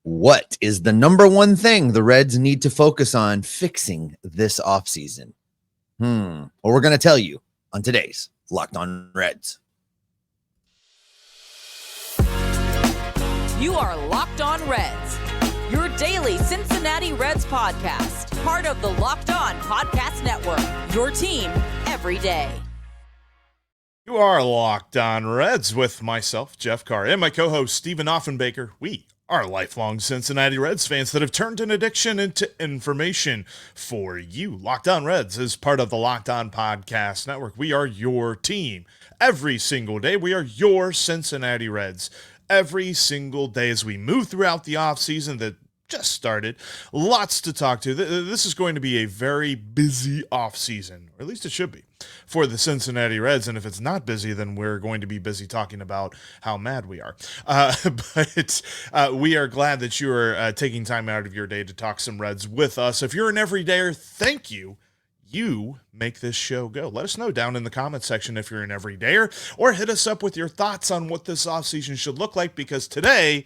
What is the number one thing the Reds need to focus on fixing this offseason? Well, we're going to tell you on today's Locked On Reds. You are Locked On Reds, your daily Cincinnati Reds podcast, part of the Locked On Podcast Network, your team every day. You are Locked On Reds with myself, Jeff Carr, and my co-host, Stephen Offenbaker. We are lifelong Cincinnati Reds fans that have turned an addiction into information for you. Locked On Reds is part of the Locked On Podcast Network. We are your team every single day. We are your Cincinnati Reds every single day as we move throughout the offseason that just started. Lots to talk to. This is going to be a very busy offseason, or at least it should be, for the Cincinnati Reds. And if it's not busy, then we're going to be busy talking about how mad we are. But we are glad that you are taking time out of your day to talk some Reds with us. If you're an everydayer, thank you. You make this show go. Let us know down in the comments section if you're an everydayer, or hit us up with your thoughts on what this offseason should look like, because today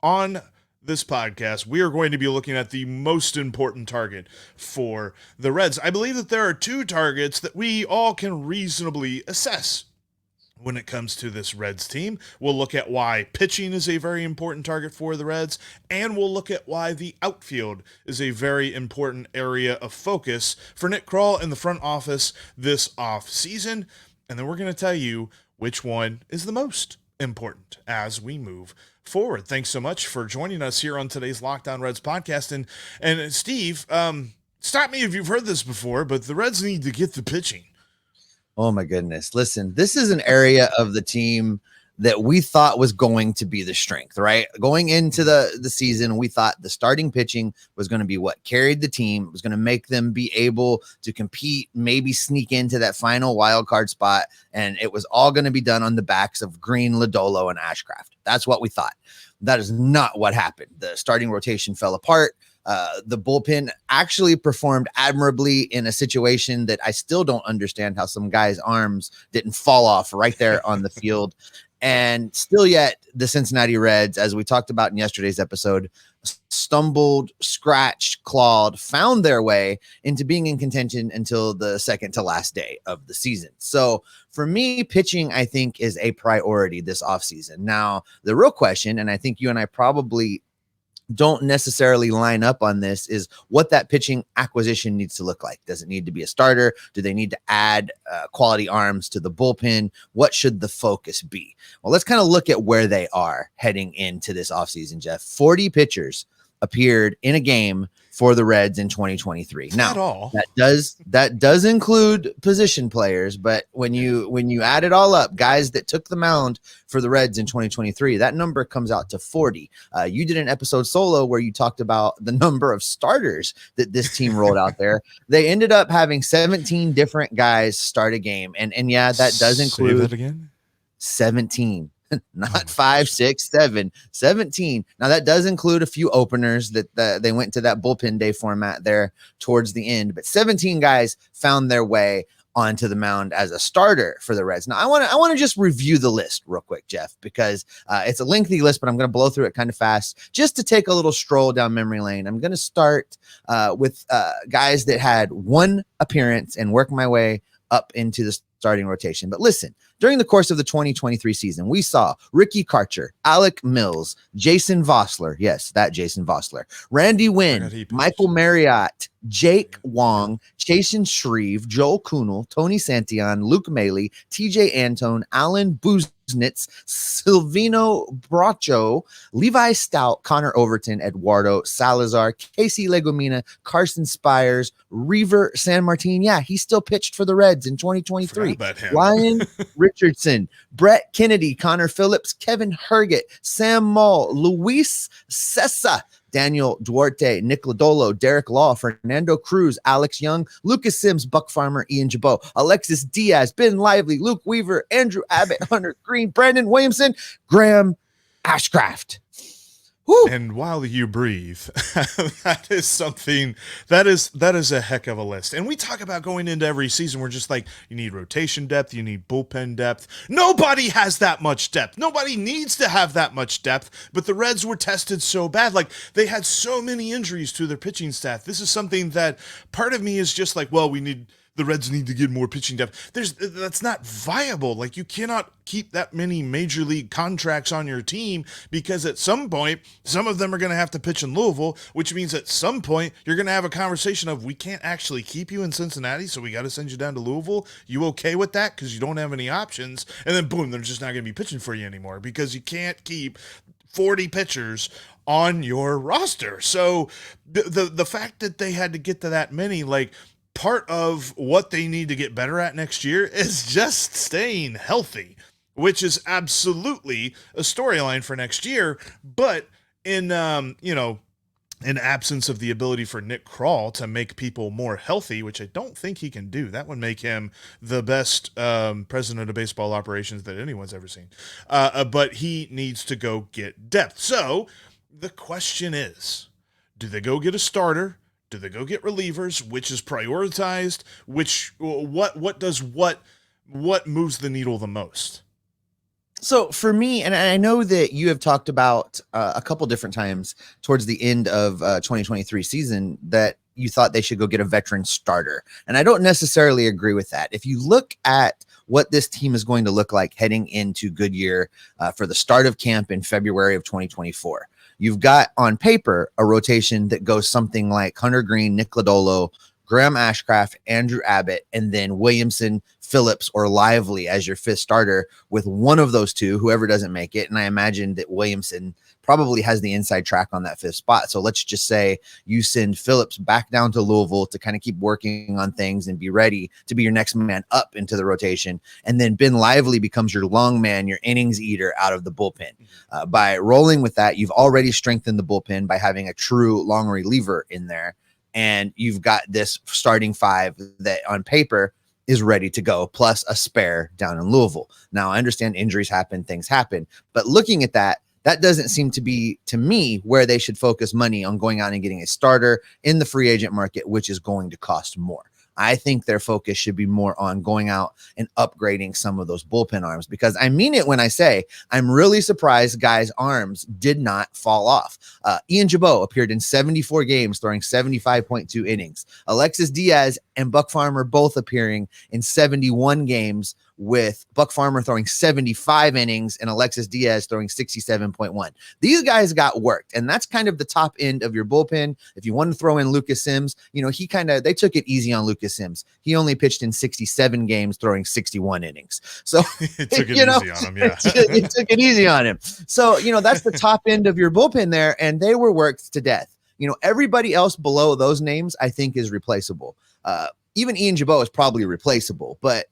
on this podcast, we are going to be looking at the most important target for the Reds. I believe that there are two targets that we all can reasonably assess when it comes to this Reds team. We'll look at why pitching is a very important target for the Reds, and we'll look at why the outfield is a very important area of focus for Nick Krall in the front office this offseason. And then we're going to tell you which one is the most important as we move forward. Thanks so much for joining us here on today's Locked On Reds podcast. And Steve, stop me if you've heard this before, but the Reds need to get the pitching. Oh my goodness. Listen, this is an area of the team that we thought was going to be the strength, right? Going into the season, we thought the starting pitching was going to be what carried the team. It was going to make them be able to compete, maybe sneak into that final wild card spot. And it was all going to be done on the backs of Greene, Lodolo, and Ashcraft. That's what we thought. That is not what happened. The starting rotation fell apart. The bullpen actually performed admirably in a situation that I still don't understand how some guys' arms didn't fall off right there on the field. And still yet, the Cincinnati Reds, as we talked about in yesterday's episode, stumbled, scratched, clawed, found their way into being in contention until the second to last day of the season. So for me, pitching, I think, is a priority this offseason. Now, the real question, and I think you and I probably don't necessarily line up on this, is what that pitching acquisition needs to look like. Does it need to be a starter? Do they need to add quality arms to the bullpen? What should the focus be? Well, let's kind of look at where they are heading into this offseason, Jeff. 40 pitchers appeared in a game for the Reds in 2023. Now, that does include position players, but when you add it all up, guys that took the mound for the Reds in 2023, that number comes out to 40. You did an episode solo where you talked about the number of starters that this team rolled out there. They ended up having 17 different guys start a game, and yeah, that does include. Say that again? 17. Not 5, 6, 7, 17. Now that does include a few openers that they went to that bullpen day format there towards the end, but 17 guys found their way onto the mound as a starter for the Reds. Now I want to just review the list real quick, Jeff, because it's a lengthy list, but I'm going to blow through it kind of fast just to take a little stroll down memory lane. I'm going to start with guys that had one appearance and work my way up into the starting rotation. But listen, during the course of the 2023 season, we saw Ricky Karcher, Alec Mills, Jason Vossler. Yes, that Jason Vossler, Randy Wynn, Michael Marriott, Jake Wong, Chasen Shreve, Joel Kunal, Tony Santillan, Luke Maley, TJ Antone, Alan Buznitz, Silvino Bracho, Levi Stout, Connor Overton, Eduardo Salazar, Casey Legumina, Carson Spires, Reaver San Martin. Yeah, he still pitched for the Reds in 2023. Ryan Richardson, Brett Kennedy, Connor Phillips, Kevin Herget, Sam Mull, Luis Cessa, Daniel Duarte, Nick Lodolo, Derek Law, Fernando Cruz, Alex Young, Lucas Sims, Buck Farmer, Ian Jabot, Alexis Diaz, Ben Lively, Luke Weaver, Andrew Abbott, Hunter Greene, Brandon Williamson, Graham Ashcraft. Whew. And while you breathe, that is something that is a heck of a list. And we talk about going into every season. We're just like, you need rotation depth, you need bullpen depth. Nobody has that much depth. Nobody needs to have that much depth. But the Reds were tested so bad. Like, they had so many injuries to their pitching staff. This is something that part of me is just like, well, the Reds need to get more pitching depth. That's not viable. Like, you cannot keep that many major league contracts on your team, because at some point, some of them are going to have to pitch in Louisville, which means at some point you're going to have a conversation of, we can't actually keep you in Cincinnati, so we got to send you down to Louisville. You okay with that? Because you don't have any options. And then boom, they're just not going to be pitching for you anymore, because you can't keep 40 pitchers on your roster. So the fact that they had to get to that many, like, part of what they need to get better at next year is just staying healthy, which is absolutely a storyline for next year. But in absence of the ability for Nick Krall to make people more healthy, which I don't think he can do, that would make him the best president of baseball operations that anyone's ever seen. But he needs to go get depth. So the question is, do they go get a starter? Do they go get relievers? Which is prioritized? What moves the needle the most? So for me, and I know that you have talked about a couple different times towards the end of 2023 season that you thought they should go get a veteran starter. And I don't necessarily agree with that. If you look at what this team is going to look like heading into Goodyear for the start of camp in February of 2024, you've got on paper a rotation that goes something like Hunter Greene, Nick Lodolo, Graham Ashcraft, Andrew Abbott, and then Williamson, Phillips, or Lively as your fifth starter, with one of those two, whoever doesn't make it. And I imagine that Williamson probably has the inside track on that fifth spot. So let's just say you send Phillips back down to Louisville to kind of keep working on things and be ready to be your next man up into the rotation. And then Ben Lively becomes your long man, your innings eater out of the bullpen. By rolling with that, you've already strengthened the bullpen by having a true long reliever in there. And you've got this starting five that on paper is ready to go, plus a spare down in Louisville. Now, I understand injuries happen, things happen, but looking at that, that doesn't seem to be, to me, where they should focus money on going out and getting a starter in the free agent market, which is going to cost more. I think their focus should be more on going out and upgrading some of those bullpen arms, because I mean it when I say I'm really surprised guys' arms did not fall off. Ian Jabot appeared in 74 games, throwing 75.2 innings. Alexis Diaz and Buck Farmer both appearing in 71 games, with Buck Farmer throwing 75 innings and Alexis Diaz throwing 67.1. These guys got worked, and that's kind of the top end of your bullpen. If you want to throw in Lucas Sims, they took it easy on Lucas Sims. He only pitched in 67 games, throwing 61 innings. So it took it easy on him. Yeah. it took it easy on him. So, that's the top end of your bullpen there, and they were worked to death. Everybody else below those names, I think, is replaceable. Even Ian Jabot is probably replaceable, but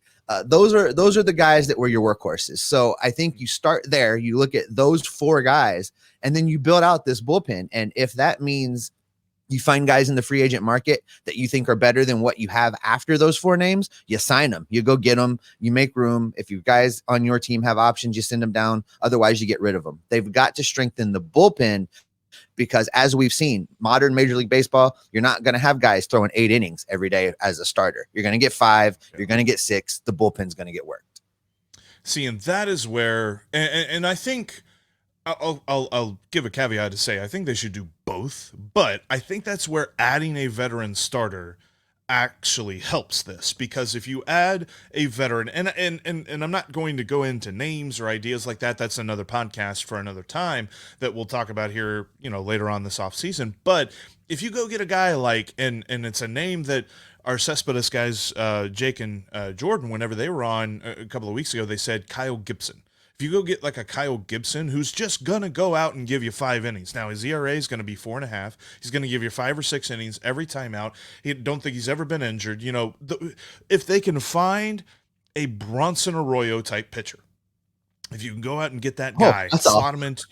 those are the guys that were your workhorses. So I think you start there, you look at those four guys, and then you build out this bullpen. And if that means you find guys in the free agent market that you think are better than what you have after those four names, you sign them, you go get them, you make room. If you guys on your team have options, you send them down. Otherwise, you get rid of them. They've got to strengthen the bullpen, because as we've seen, modern Major League Baseball, you're not going to have guys throwing 8 innings every day as a starter. You're going to get 5. You're going to get 6. The bullpen's going to get worked. See, and that is where, and I think I'll give a caveat to say I think they should do both, but I think that's where adding a veteran starter actually helps this, because if you add a veteran, and I'm not going to go into names or ideas like that, that's another podcast for another time that we'll talk about here, later on this offseason. But if you go get a guy like, and it's a name that our Cespedes guys, Jake and Jordan, whenever they were on a couple of weeks ago, they said Kyle Gibson. If you go get like a Kyle Gibson, who's just going to go out and give you 5 innings. Now, his ERA is going to be 4.5. He's going to give you 5 or 6 innings every time out. I don't think he's ever been injured. If they can find a Bronson Arroyo type pitcher, if you can go out and get that guy, slot him into,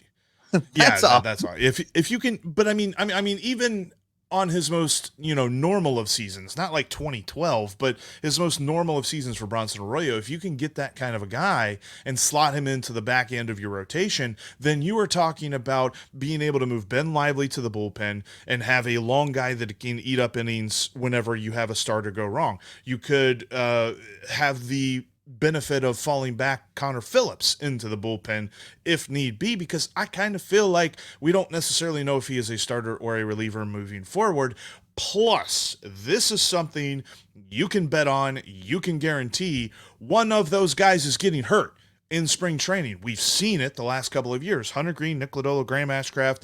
that's all. That's all. If you can, but I mean, even on his most, normal of seasons, not like 2012, but his most normal of seasons for Bronson Arroyo. If you can get that kind of a guy and slot him into the back end of your rotation, then you are talking about being able to move Ben Lively to the bullpen and have a long guy that can eat up innings whenever you have a starter go wrong. You could have the benefit of falling back Connor Phillips into the bullpen if need be, because I kind of feel like we don't necessarily know if he is a starter or a reliever moving forward. Plus, this is something you can bet on, you can guarantee one of those guys is getting hurt in spring training. We've seen it the last couple of years. Hunter Greene, Nick Lodolo, Graham Ashcraft,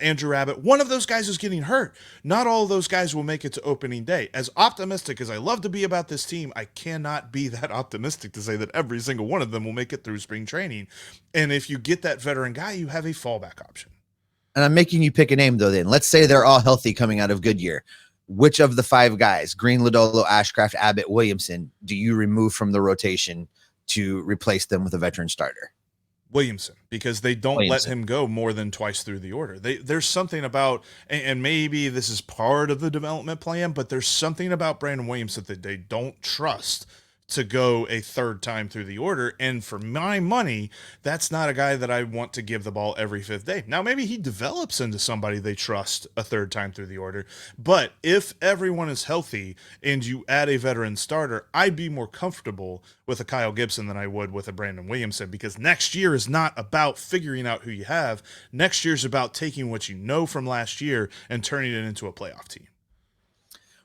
Andrew Abbott. One of those guys is getting hurt. Not all of those guys will make it to opening day. As optimistic as I love to be about this team, I cannot be that optimistic to say that every single one of them will make it through spring training. And if you get that veteran guy, you have a fallback option. And I'm making you pick a name, though, then. Let's say they're all healthy coming out of Goodyear. Which of the 5 guys, Greene, Lodolo, Ashcraft, Abbott, Williamson, do you remove from the rotation to replace them with a veteran starter? Williamson, because they don't let him go more than twice through the order. There's something about, and maybe this is part of the development plan, but there's something about Brandon Williamson that they don't trust to go a third time through the order. And for my money, that's not a guy that I want to give the ball every 5th day. Now, maybe he develops into somebody they trust a third time through the order. But if everyone is healthy and you add a veteran starter, I'd be more comfortable with a Kyle Gibson than I would with a Brandon Williamson, because next year is not about figuring out who you have. Next year is about taking what you know from last year and turning it into a playoff team.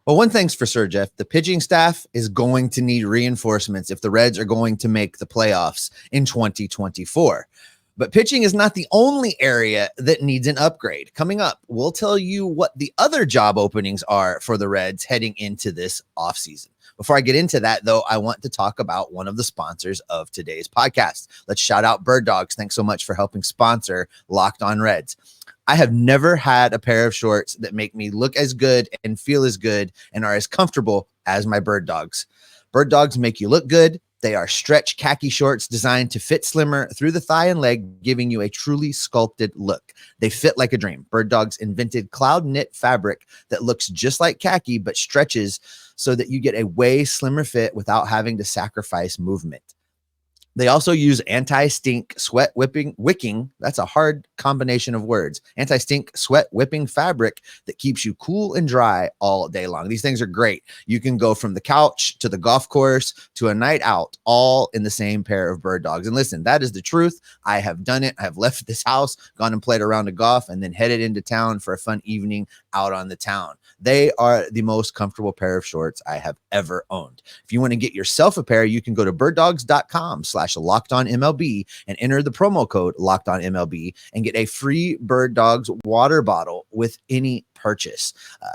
Well, one thing's for sure, Jeff, the pitching staff is going to need reinforcements if the Reds are going to make the playoffs in 2024. But pitching is not the only area that needs an upgrade. Coming up, we'll tell you what the other job openings are for the Reds heading into this offseason. Before I get into that, though, I want to talk about one of the sponsors of today's podcast. Let's shout out Bird Dogs. Thanks so much for helping sponsor Locked On Reds. I have never had a pair of shorts that make me look as good and feel as good and are as comfortable as my Bird Dogs. Bird Dogs make you look good. They are stretch khaki shorts designed to fit slimmer through the thigh and leg, giving you a truly sculpted look. They fit like a dream. Bird Dogs invented cloud knit fabric that looks just like khaki but stretches so that you get a way slimmer fit without having to sacrifice movement. They also use anti-stink sweat wicking. That's a hard combination of words. Anti-stink sweat whipping fabric that keeps you cool and dry all day long. These things are great. You can go from the couch to the golf course to a night out, all in the same pair of Bird Dogs. And listen, that is the truth. I have done it. I have left this house, gone and played a round of golf, and then headed into town for a fun evening out on the town. They are the most comfortable pair of shorts I have ever owned. If you want to get yourself a pair, you can go to birddogs.com/LockedOnMLB and enter the promo code LockedOnMLB and get a free Bird Dogs water bottle with any purchase.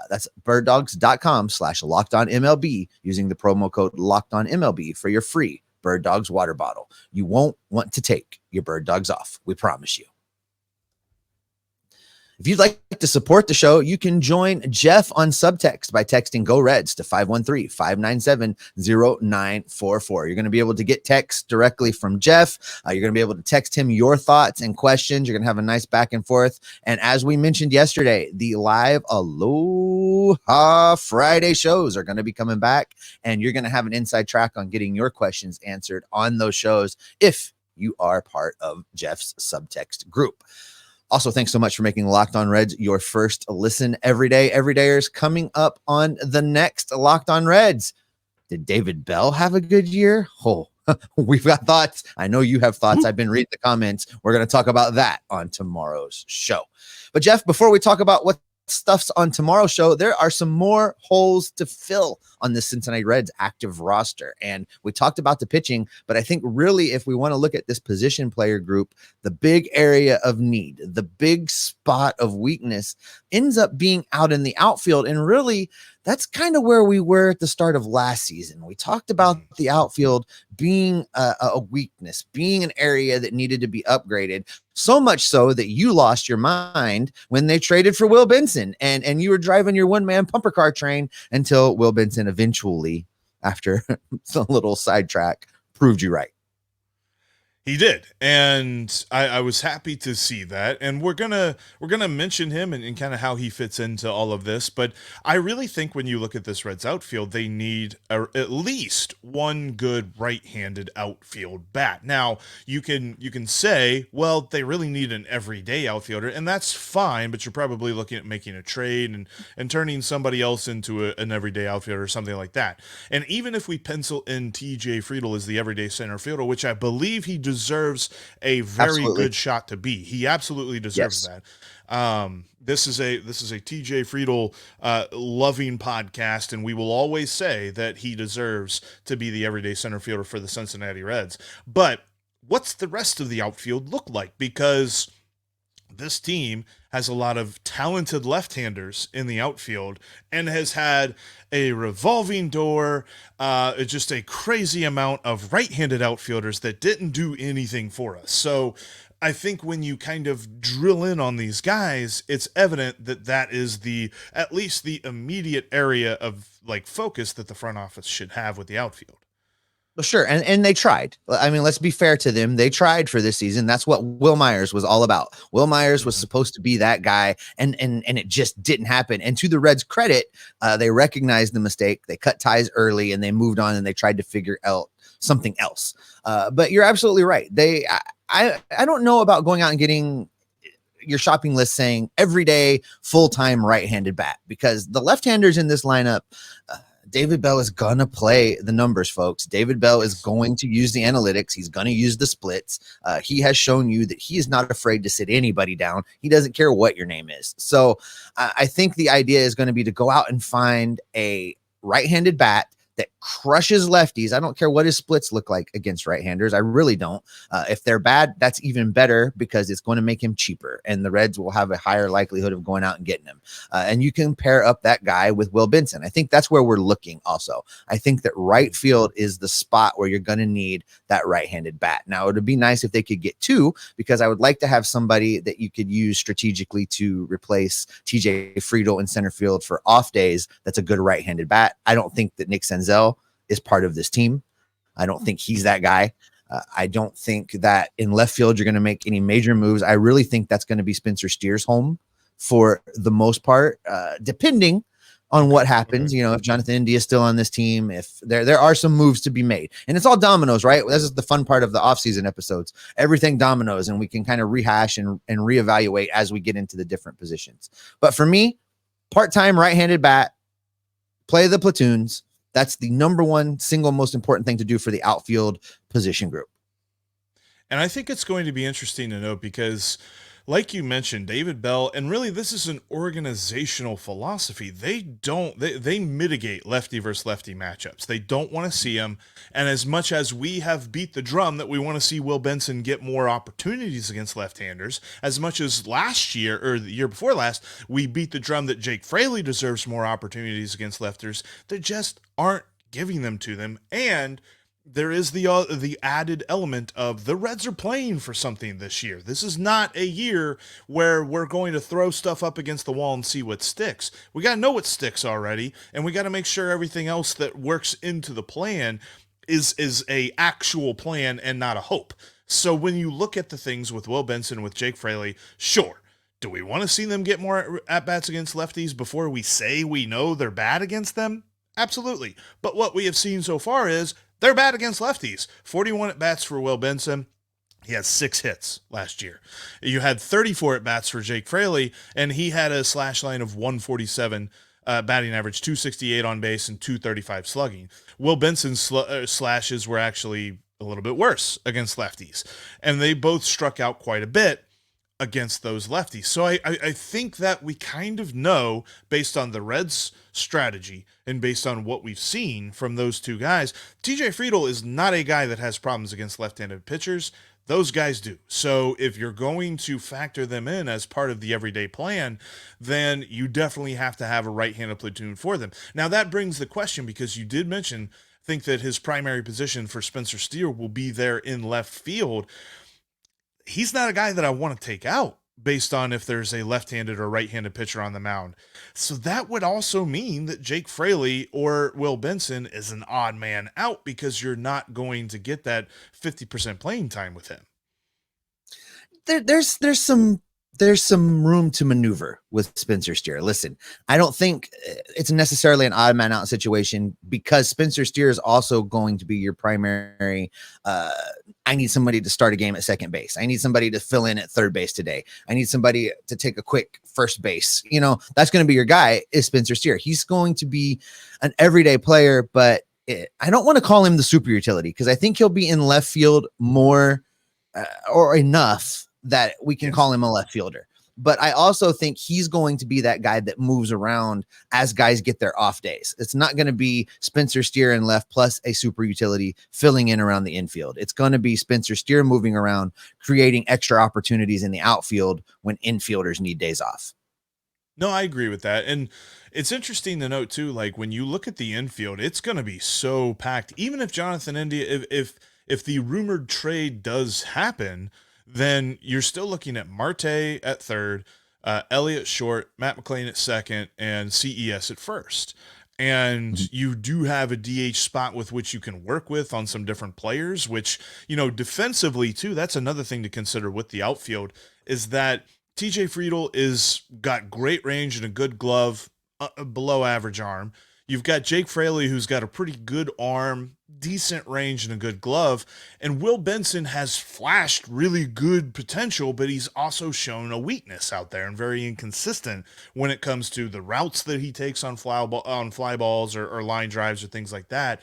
That's birddogs.com/LockedOnMLB using the promo code LockedOnMLB for your free Bird Dogs water bottle. You won't want to take your Bird Dogs off. We promise you. If you'd like to support the show, you can join Jeff on Subtext by texting Go Reds to 513-597-0944. You're going to be able to get text directly from Jeff. You're going to be able to text him your thoughts and questions. You're going to have a nice back and forth. And as we mentioned yesterday, the live Aloha Friday shows are going to be coming back, and you're going to have an inside track on getting your questions answered on those shows if you are part of Jeff's Subtext group. Also, thanks so much for making Locked On Reds your first listen every day. Everydayers, coming up on the next Locked On Reds. Did David Bell have a good year? Oh, we've got thoughts. I know you have thoughts. I've been reading the comments. We're going to talk about that on tomorrow's show. But Jeff, before we talk about what stuff's on tomorrow's show, there are some more holes to fill on the Cincinnati Reds active roster. And we talked about the pitching, but I think really if we want to look at this position player group, the big area of need, the big spot of weakness ends up being out in the outfield. And really, that's kind of where we were at the start of last season. We talked about the outfield being a weakness, being an area that needed to be upgraded, so much so that you lost your mind when they traded for Will Benson, and you were driving your one-man bumper car train until Will Benson eventually, after a little sidetrack, proved you right. He did, and I was happy to see that. And we're gonna mention him and kind of how he fits into all of this. But I really think when you look at this Reds outfield, they need at least one good right-handed outfield bat. Now you can say, well, they really need an everyday outfielder, and that's fine. But you're probably looking at making a trade and turning somebody else into an everyday outfielder or something like that. And even if we pencil in T.J. Friedl as the everyday center fielder, which I believe he deserves a very Absolutely. good shot to be. He absolutely deserves Yes. that. This is a TJ Friedl loving podcast, and we will always say that he deserves to be the everyday center fielder for the Cincinnati Reds. But what's the rest of the outfield look like? Because this team has a lot of talented left-handers in the outfield and has had a revolving door, just a crazy amount of right-handed outfielders that didn't do anything for us. So I think when you kind of drill in on these guys, it's evident that that is at least the immediate area of like focus that the front office should have with the outfield. Well, sure. And they tried. I mean, let's be fair to them. They tried for this season. That's what Will Myers was all about. Will Myers was supposed to be that guy, and it just didn't happen. And to the Reds' credit, they recognized the mistake. They cut ties early and they moved on and they tried to figure out something else. But you're absolutely right. I don't know about going out and getting your shopping list saying everyday full-time right-handed bat, because the left-handers in this lineup, David Bell is going to play the numbers, folks. David Bell is going to use the analytics. He's going to use the splits. He has shown you that he is not afraid to sit anybody down. He doesn't care what your name is. So I think the idea is going to be to go out and find a right-handed bat that crushes lefties. I don't care what his splits look like against right-handers. I really don't. If they're bad, that's even better because it's going to make him cheaper, and the Reds will have a higher likelihood of going out and getting him. And you can pair up that guy with Will Benson. I think that's where we're looking also. I think that right field is the spot where you're going to need that right-handed bat. Now, it would be nice if they could get two, because I would like to have somebody that you could use strategically to replace TJ Friedl in center field for off days. That's a good right-handed bat. I don't think that Nick Senzel is part of this team. I don't think he's that guy. I don't think that in left field you're going to make any major moves. I really think that's going to be Spencer Steer's home for the most part, depending on what happens. You know, if Jonathan India is still on this team, if there are some moves to be made, and it's all dominoes, right? This is the fun part of the offseason episodes. Everything dominoes, and we can kind of rehash and reevaluate as we get into the different positions. But for me, part-time right-handed bat, play the platoons. That's the number one single most important thing to do for the outfield position group. And I think it's going to be interesting to note because, like you mentioned, David Bell, and really this is an organizational philosophy. They mitigate lefty versus lefty matchups. They don't want to see them. And as much as we have beat the drum that we want to see Will Benson get more opportunities against left-handers, as much as last year or the year before last, we beat the drum that Jake Fraley deserves more opportunities against lefters, they just aren't giving them to them. And there is the added element of the Reds are playing for something this year. This is not a year where we're going to throw stuff up against the wall and see what sticks. We got to know what sticks already, and we got to make sure everything else that works into the plan is a actual plan and not a hope. So when you look at the things with Will Benson, with Jake Fraley, sure, do we want to see them get more at-bats against lefties before we say we know they're bad against them? Absolutely. But what we have seen so far is they're bad against lefties. 41 at-bats for Will Benson. He has 6 hits last year. You had 34 at-bats for Jake Fraley, and he had a slash line of 147 batting average, 268 on base, and 235 slugging. Will Benson's slashes were actually a little bit worse against lefties, and they both struck out quite a bit against those lefties. So I think that we kind of know, based on the Reds' strategy and based on what we've seen from those two guys, TJ Friedl is not a guy that has problems against left-handed pitchers. Those guys do. So if you're going to factor them in as part of the everyday plan, then you definitely have to have a right-handed platoon for them. Now that brings the question, because you did mention, think that his primary position for Spencer Steer will be there in left field. He's not a guy that I want to take out, based on if there's a left-handed or right-handed pitcher on the mound. So that would also mean that Jake Fraley or Will Benson is an odd man out because you're not going to get that 50% playing time with him. There's some room to maneuver with Spencer Steer. Listen, I don't think it's necessarily an odd man out situation because Spencer Steer is also going to be your primary. I need somebody to start a game at second base. I need somebody to fill in at third base today. I need somebody to take a quick first base. That's going to be your guy is Spencer Steer. He's going to be an everyday player, but I don't want to call him the super utility because I think he'll be in left field more or enough that we can call him a left fielder. But I also think he's going to be that guy that moves around as guys get their off days. It's not going to be Spencer Steer in left plus a super utility filling in around the infield. It's going to be Spencer Steer moving around, creating extra opportunities in the outfield when infielders need days off. No, I agree with that. And it's interesting to note too, like when you look at the infield, it's going to be so packed. Even if Jonathan India, if the rumored trade does happen, then you're still looking at Marte at third, Elliott short, Matt McLean at second, and CES at first. And you do have a DH spot with which you can work with on some different players, which, defensively too, that's another thing to consider with the outfield is that TJ Friedl is got great range and a good glove, below average arm. You've got Jake Fraley, who's got a pretty good arm, decent range, and a good glove. And Will Benson has flashed really good potential, but he's also shown a weakness out there and very inconsistent when it comes to the routes that he takes on fly balls or line drives or things like that.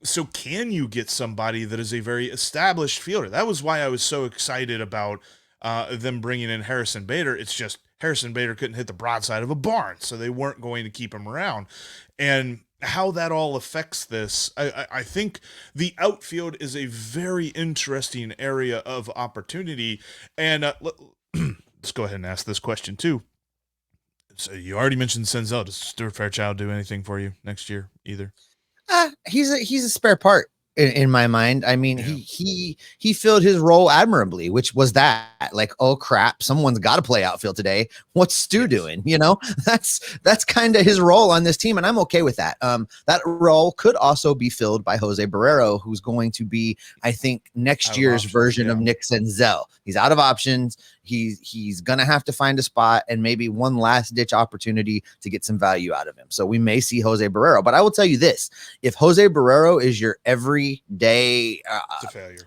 So can you get somebody that is a very established fielder? That was why I was so excited about them bringing in Harrison Bader. It's just Harrison Bader couldn't hit the broadside of a barn, so they weren't going to keep him around. And how that all affects this, I think the outfield is a very interesting area of opportunity. And let's go ahead and ask this question too. So you already mentioned Senzel. Does Stuart Fairchild do anything for you next year either? He's a spare part. In my mind, I mean, he filled his role admirably, which was that like, oh crap, someone's got to play outfield today. What's Stu doing? That's kind of his role on this team, and I'm okay with that. That role could also be filled by Jose Barrero, who's going to be, I think, next year's version of Nick Senzel. He's out of options. He's gonna have to find a spot and maybe one last ditch opportunity to get some value out of him. So we may see Jose Barrero, but I will tell you this: if Jose Barrero is your everyday, it's a failure.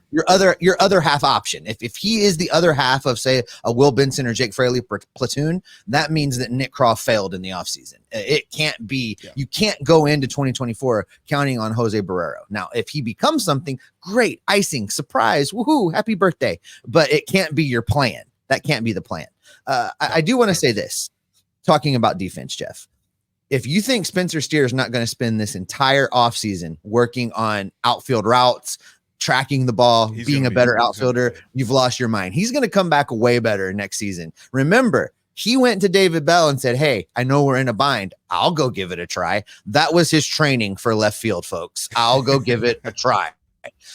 Your other half option, if he is the other half of say a Will Benson or Jake Fraley platoon, that means that Nick Krall failed in the offseason. It can't be. Yeah. You can't go into 2024 counting on Jose Barrero. Now, if he becomes something great, icing, surprise, woohoo, happy birthday, but it can't be your plan. That can't be the plan. I do want to say this, talking about defense, Jeff. If you think Spencer Steer is not going to spend this entire offseason working on outfield routes, tracking the ball, being a better outfielder, you've lost your mind. He's going to come back way better next season. Remember, he went to David Bell and said, hey, I know we're in a bind. I'll go give it a try. That was his training for left field, folks. I'll go give it a try.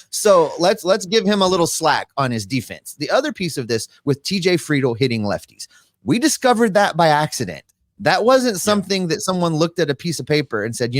So let's give him a little slack on his defense. The other piece of this with TJ Friedl hitting lefties, we discovered that by accident. That wasn't something that someone looked at a piece of paper and said,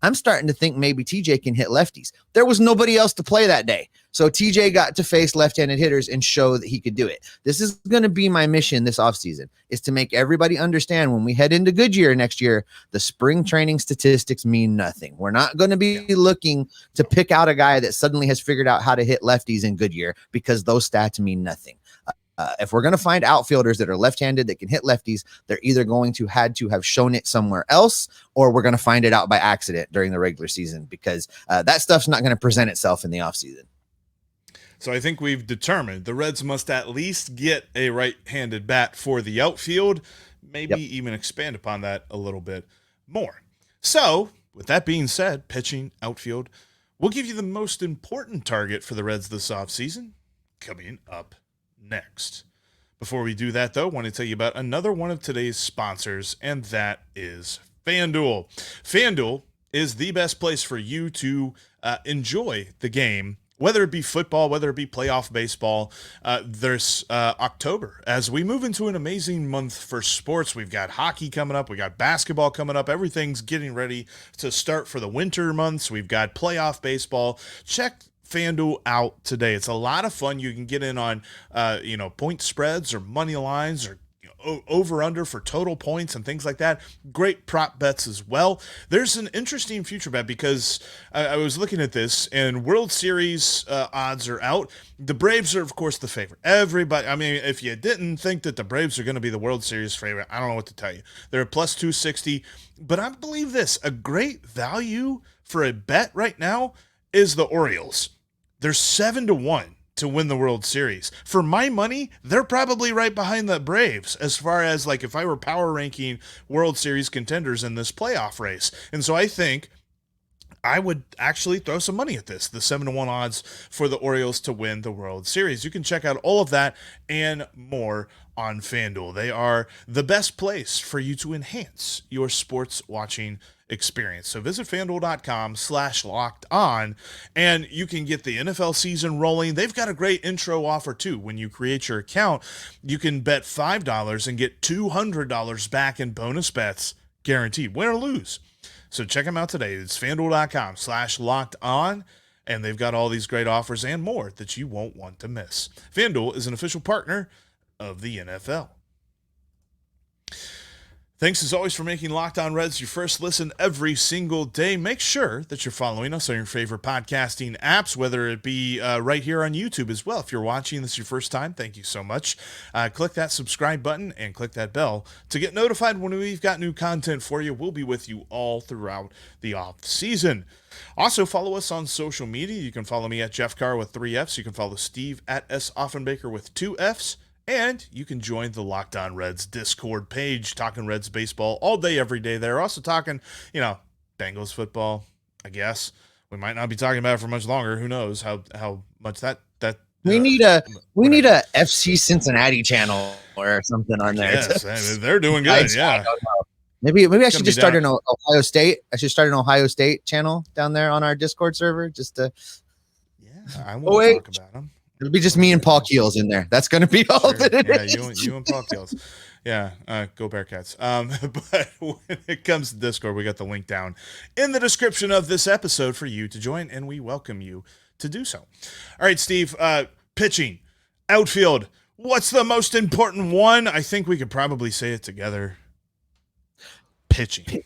I'm starting to think maybe TJ can hit lefties. There was nobody else to play that day. So TJ got to face left-handed hitters and show that he could do it. This is going to be my mission this offseason, is to make everybody understand when we head into Goodyear next year, the spring training statistics mean nothing. We're not going to be looking to pick out a guy that suddenly has figured out how to hit lefties in Goodyear because those stats mean nothing. If we're going to find outfielders that are left-handed that can hit lefties, they're either going to have shown it somewhere else, or we're going to find it out by accident during the regular season because that stuff's not going to present itself in the offseason. So I think we've determined the Reds must at least get a right-handed bat for the outfield, maybe even expand upon that a little bit more. So with that being said, pitching, outfield, we'll give you the most important target for the Reds this offseason coming up next. Before we do that, though, I want to tell you about another one of today's sponsors, and that is FanDuel. FanDuel is the best place for you to enjoy the game whether it be football, whether it be playoff baseball. There's October. As we move into an amazing month for sports, we've got hockey coming up. We got basketball coming up. Everything's getting ready to start for the winter months. We've got playoff baseball. Check FanDuel out today. It's a lot of fun. You can get in on, point spreads or money lines or over under for total points and things like that. Great prop bets as well. There's an interesting future bet because I was looking at this and World Series odds are out. The Braves are, of course, the favorite. Everybody, I mean, if you didn't think that the Braves are going to be the World Series favorite, I don't know what to tell you. They're a plus 260, but I believe this, a great value for a bet right now is the Orioles. They're 7-1 to win the World Series. For my money, they're probably right behind the Braves as far as like if I were power ranking World Series contenders in this playoff race. And so I think I would actually throw some money at this, the 7-1 odds for the Orioles to win the World Series. You can check out all of that and more on FanDuel. They are the best place for you to enhance your sports watching experience. So visit FanDuel.com/lockedon and you can get the NFL season rolling. They've got a great intro offer too. When you create your account, you can bet $5 and get $200 back in bonus bets guaranteed, win or lose. So check them out today. It's FanDuel.com/lockedon. And they've got all these great offers and more that you won't want to miss. FanDuel is an official partner of the NFL. Thanks as always for making Locked On Reds your first listen every single day. Make sure that you're following us on your favorite podcasting apps, whether it be right here on YouTube as well. If you're watching this your first time, thank you so much. Click that subscribe button and click that bell to get notified when we've got new content for you. We'll be with you all throughout the off season. Also, follow us on social media. You can follow me at Jeff Carr with 3 Fs. You can follow Steve at S. Offenbaker with 2 Fs. And you can join the Locked On Reds Discord page, talking Reds baseball all day, every day. They're also talking, Bengals football, I guess. We might not be talking about it for much longer. Who knows how much that we need a FC Cincinnati channel or something on there. Yes, they're doing good. Yeah. Maybe I should just start an Ohio State. I should start an Ohio State channel down there on our Discord server just to. Yeah, I won't talk about them. It'll be just me and Paul Keels in there. That's going to be all that it is. You and Paul Keels. Yeah, go Bearcats. But when it comes to Discord, we got the link down in the description of this episode for you to join, and we welcome you to do so. All right, Steve, pitching, outfield, what's the most important one? I think we could probably say it together. Pitching.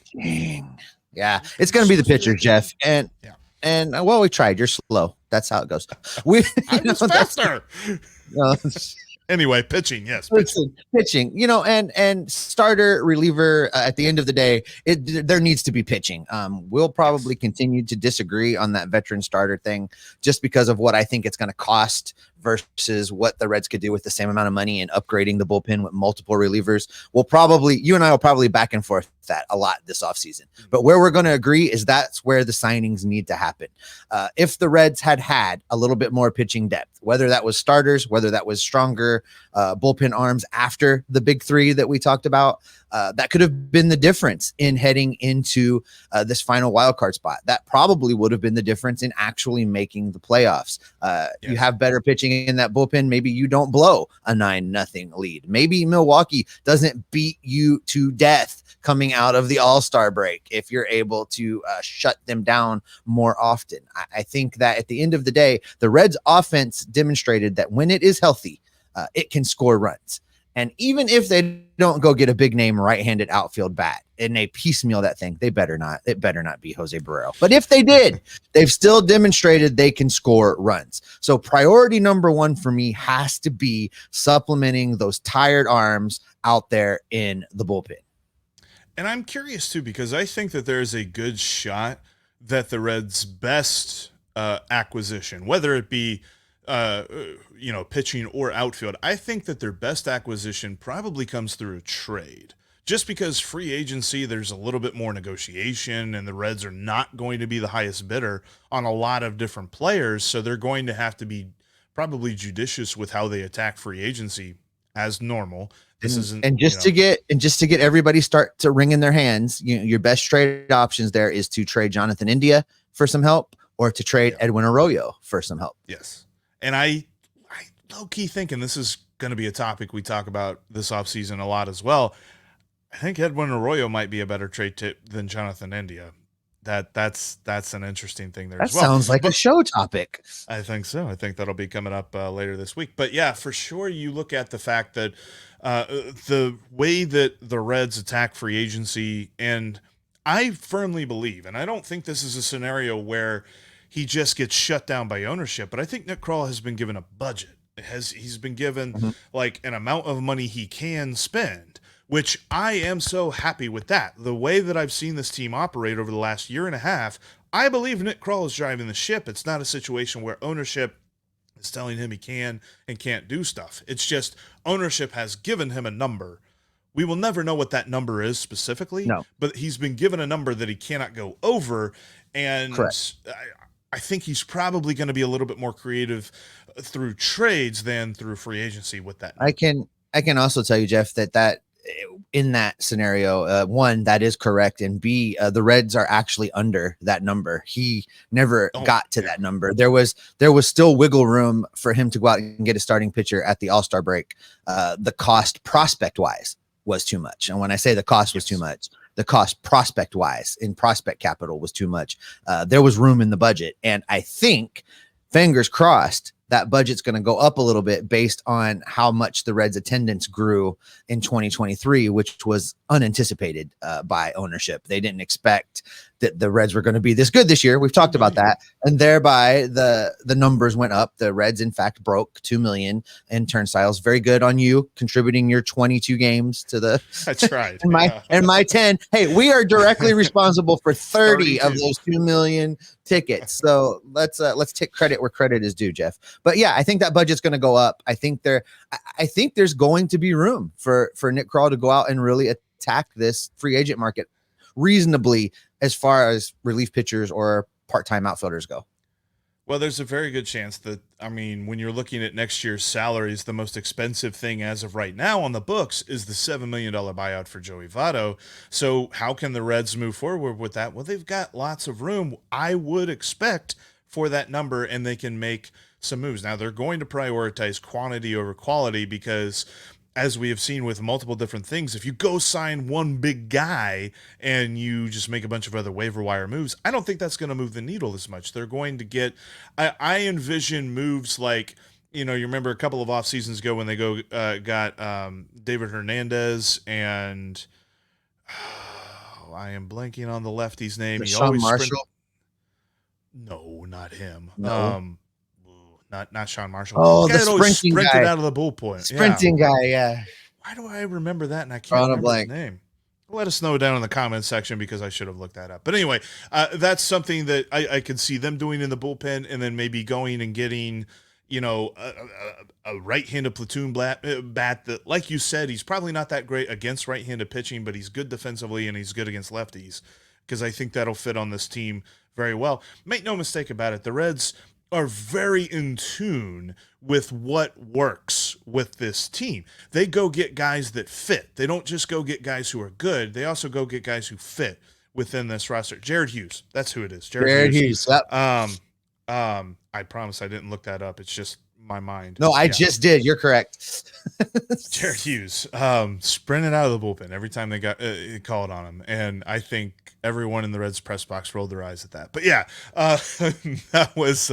Yeah, it's going to be the pitcher, Jeff. And well, we tried. You're slow. That's how it goes. I was faster. Anyway, pitching, yes. Pitching, and starter, reliever, at the end of the day, there needs to be pitching. We'll probably continue to disagree on that veteran starter thing just because of what I think it's going to cost versus what the Reds could do with the same amount of money and upgrading the bullpen with multiple relievers. You and I will probably back and forth that a lot this offseason. But where we're going to agree is that's where the signings need to happen. If the Reds had a little bit more pitching depth, whether that was starters, whether that was stronger bullpen arms after the big three that we talked about, that could have been the difference in heading into this final wild card spot. That probably would have been the difference in actually making the playoffs. You have better pitching in that bullpen. Maybe you don't blow a 9-0 lead. Maybe Milwaukee doesn't beat you to death coming out of the All-Star break if you're able to shut them down more often. I think that at the end of the day, the Reds offense demonstrated that when it is healthy, it can score runs. And even if they don't go get a big name right-handed outfield bat and they piecemeal that thing, it better not be Jose Barrero. But if they did, they've still demonstrated they can score runs. So priority number one for me has to be supplementing those tired arms out there in the bullpen. And I'm curious too, because I think that there's a good shot that the Reds' best acquisition, whether it be pitching or outfield, I think that their best acquisition probably comes through a trade. Just because free agency, there's a little bit more negotiation, and the Reds are not going to be the highest bidder on a lot of different players, so they're going to have to be probably judicious with how they attack free agency as normal. Just to get everybody start to ring in their hands, your best trade options there is to trade Jonathan India for some help, or to trade Edwin Arroyo for some help. Yes. And I low-key think, and this is going to be a topic we talk about this offseason a lot as well, I think Edwin Arroyo might be a better trade tip than Jonathan India. That's an interesting thing there as well. That sounds like a show topic. I think so. I think that'll be coming up later this week. But yeah, for sure, you look at the fact that the way that the Reds attack free agency, and I firmly believe, and I don't think this is a scenario where he just gets shut down by ownership, but I think Nick Krall has been given a budget. He's been given like an amount of money he can spend, which I am so happy with that. The way that I've seen this team operate over the last year and a half, I believe Nick Krall is driving the ship. It's not a situation where ownership is telling him he can and can't do stuff. It's just ownership has given him a number. We will never know what that number is specifically, but he's been given a number that he cannot go over. And I think he's probably going to be a little bit more creative through trades than through free agency with that number. I can also tell you, Jeff, that in that scenario, one, that is correct, and B, the Reds are actually under that number. He never got to that number. There was still wiggle room for him to go out and get a starting pitcher at the All-Star break. The cost prospect wise was too much, and when I say the cost was too much, the cost prospect wise in prospect capital was too much. There was room in the budget, and I think, fingers crossed, that budget's going to go up a little bit based on how much the Reds attendance grew in 2023, which was unanticipated by ownership. They didn't expect that the Reds were going to be this good this year. We've talked about that. And thereby the numbers went up. The Reds, in fact, broke 2 million in turnstiles. Very good on you contributing your 22 games to the. That's right. and my 10. Hey, we are directly responsible for 30 of those 2 million tickets. So let's take credit where credit is due, Jeff. But yeah, I think that budget's going to go up. I think there's going to be room for Nick Krall to go out and really attack this free agent market reasonably as far as relief pitchers or part-time outfielders go. Well, there's a very good chance that, I mean, when you're looking at next year's salaries, the most expensive thing as of right now on the books is the $7 million buyout for Joey Votto. So how can the Reds move forward with that? Well, they've got lots of room, I would expect, for that number, and they can make some moves. Now, they're going to prioritize quantity over quality because, as we have seen with multiple different things, if you go sign one big guy and you just make a bunch of other waiver wire moves, I don't think that's going to move the needle as much. They're going to get, I envision moves like, you remember a couple of off seasons ago when they got David Hernandez and I am blanking on the lefty's name. Sean Marshall? No, not him. No. Not Sean Marshall. Oh, the sprinting guy. Out of the bullpen. Sprinting guy, yeah. Why do I remember that and I can't remember his name? Let us know down in the comments section because I should have looked that up. But anyway, that's something that I could see them doing in the bullpen, and then maybe going and getting, a right-handed platoon bat that, like you said, he's probably not that great against right-handed pitching, but he's good defensively and he's good against lefties, because I think that'll fit on this team very well. Make no mistake about it, the Reds are very in tune with what works with this team. They go get guys that fit. They don't just go get guys who are good. They also go get guys who fit within this roster. Jared Hughes, that's who it is. Jared Hughes. Yep. I promise I didn't look that up. It's just my mind. No, I just did. You're correct. Jared Hughes, sprinting out of the bullpen every time they got called on him, and I think everyone in the Reds press box rolled their eyes at that. But yeah, that was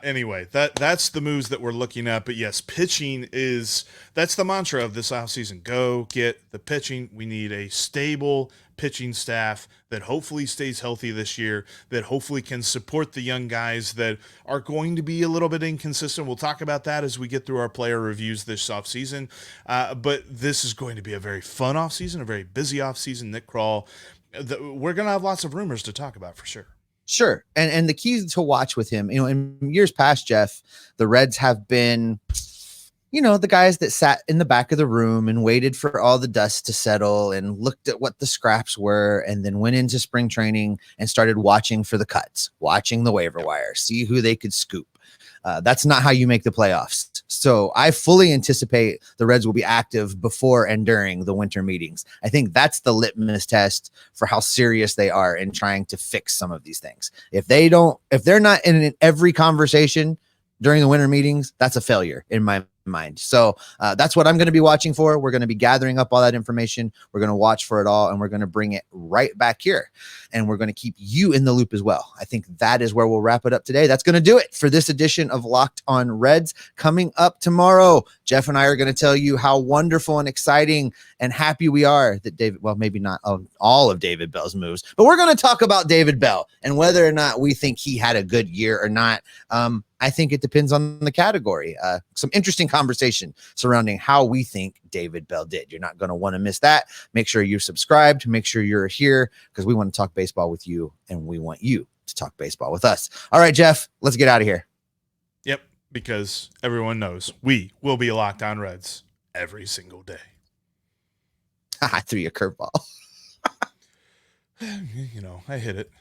anyway. That's the moves that we're looking at. But yes, pitching that's the mantra of this offseason. Go get the pitching. We need a stable pitching staff that hopefully stays healthy this year, that hopefully can support the young guys that are going to be a little bit inconsistent. We'll talk about that as we get through our player reviews this offseason. But this is going to be a very fun offseason, a very busy offseason. Nick Krall, we're going to have lots of rumors to talk about for sure. Sure. And the key to watch with him, in years past, Jeff, the Reds have been, the guys that sat in the back of the room and waited for all the dust to settle and looked at what the scraps were, and then went into spring training and started watching for the cuts, watching the waiver wire, see who they could scoop. That's not how you make the playoffs. So I fully anticipate the Reds will be active before and during the winter meetings. I think that's the litmus test for how serious they are in trying to fix some of these things. If they're not in every conversation during the winter meetings, that's a failure in my mind. So that's what I'm going to be watching for. We're going to be gathering up all that information. We're going to watch for it all, and we're going to bring it right back here, and we're going to keep you in the loop as well. I think that is where we'll wrap it up today. That's going to do it for this edition of Locked On Reds. Coming up tomorrow, Jeff and I are going to tell you how wonderful and exciting and happy we are that David, well, maybe not all of David Bell's moves, but we're going to talk about David Bell and whether or not we think he had a good year or not. I think it depends on the category. Some interesting conversation surrounding how we think David Bell did. You're not going to want to miss that. Make sure you're subscribed. Make sure you're here because we want to talk baseball with you, and we want you to talk baseball with us. All right, Jeff, let's get out of here. Yep, because everyone knows we will be Locked On Reds every single day. I threw you a curveball. I hit it.